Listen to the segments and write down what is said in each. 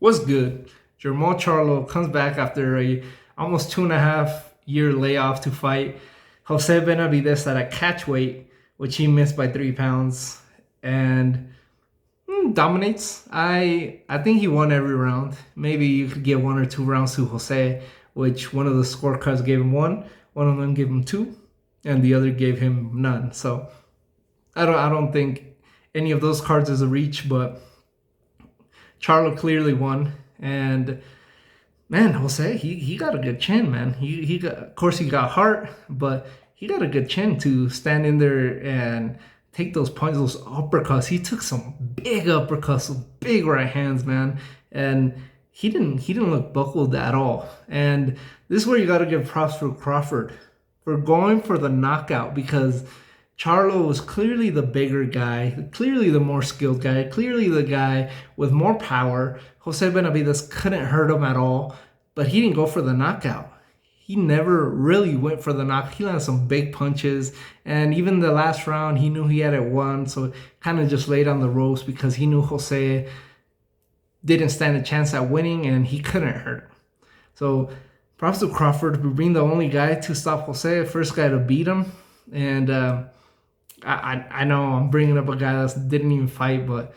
What's good? Jermall Charlo comes back after a almost 2.5 year layoff to fight Jose Benavidez at a catch weight, which he missed by 3 pounds, and dominates. I think he won every round. Maybe you could give 1 or 2 rounds to Jose, which one of the scorecards gave him one of them gave him two, and the other gave him none. So I don't think any of those cards is a reach, but Charlo clearly won, and man, Jose, he got a good chin, man. He got, of course, he got heart, but he got a good chin to stand in there and take those punches, those uppercuts. He took some big uppercuts, some big right hands, man, and he didn't look buckled at all. And this is where you got to give props for Crawford for going for the knockout, because Charlo was clearly the bigger guy, clearly the more skilled guy, clearly the guy with more power. Jose Benavidez couldn't hurt him at all, but he didn't go for the knockout. He never really went for the knockout. He landed some big punches, and even the last round, he knew he had it won, so kind of just laid on the ropes because he knew Jose didn't stand a chance at winning, and he couldn't hurt him. So props to Crawford for being the only guy to stop Jose, first guy to beat him, and I know I'm bringing up a guy that didn't even fight, but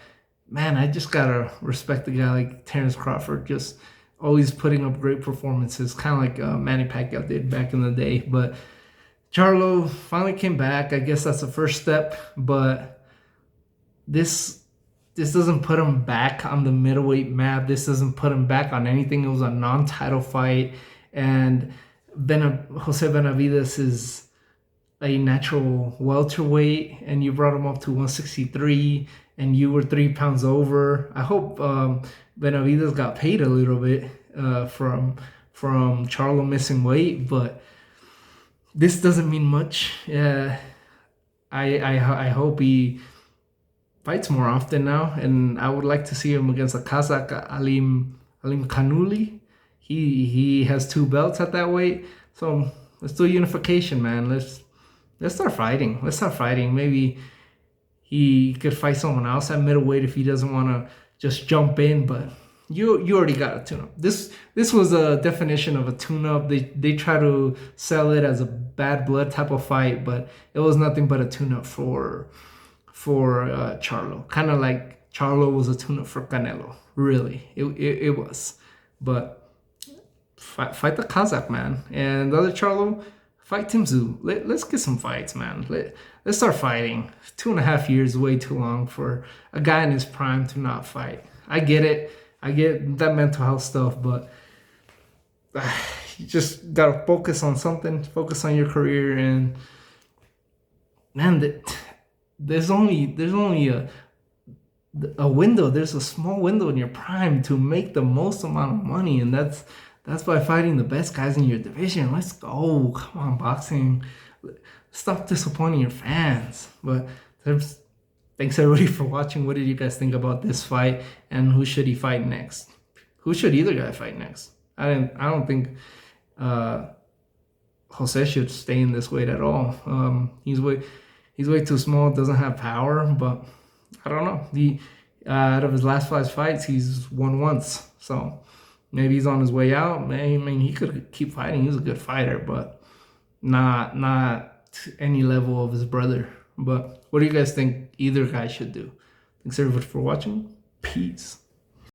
man, I just gotta respect a guy like Terrence Crawford, just always putting up great performances, kind of like Manny Pacquiao did back in the day. But Charlo finally came back. I guess that's the first step, but this doesn't put him back on the middleweight map. This doesn't put him back on anything. It was a non-title fight, and Jose Benavidez is a natural welterweight, and you brought him up to 163, and you were 3 pounds over. I hope Benavidez got paid a little bit from Charlo missing weight, but this doesn't mean much. I hope he fights more often now, and I would like to see him against a Kazakh, Alim Kanuli. He has 2 belts at that weight, so let's do unification, man. Let's start fighting. Maybe he could fight someone else at middleweight if he doesn't want to just jump in. But you already got a tune-up. This was a definition of a tune-up. They try to sell it as a bad blood type of fight, but it was nothing but a tune-up for Charlo. Kind of like Charlo was a tune-up for Canelo. Really, it was. But fight the Kazakh, man, and the other Charlo. Fight Tim Tszyu. Let's get some fights, man. Let's start fighting. 2.5 years is way too long for a guy in his prime to not fight. I get it. I get that mental health stuff, but you just gotta focus on something. Focus on your career, and man, there's only a window. There's a small window in your prime to make the most amount of money, and that's by fighting the best guys in your division. Let's go. Come on, boxing. Stop disappointing your fans. But thanks everybody for watching. What did you guys think about this fight? And who should he fight next? Who should either guy fight next? I don't think Jose should stay in this weight at all. He's way too small, doesn't have power, but I don't know. Out of his last 5 fights, he's won once. So maybe he's on his way out. I mean, he could keep fighting. He's a good fighter, but not any level of his brother. But what do you guys think either guy should do? Thanks everybody for watching. Peace.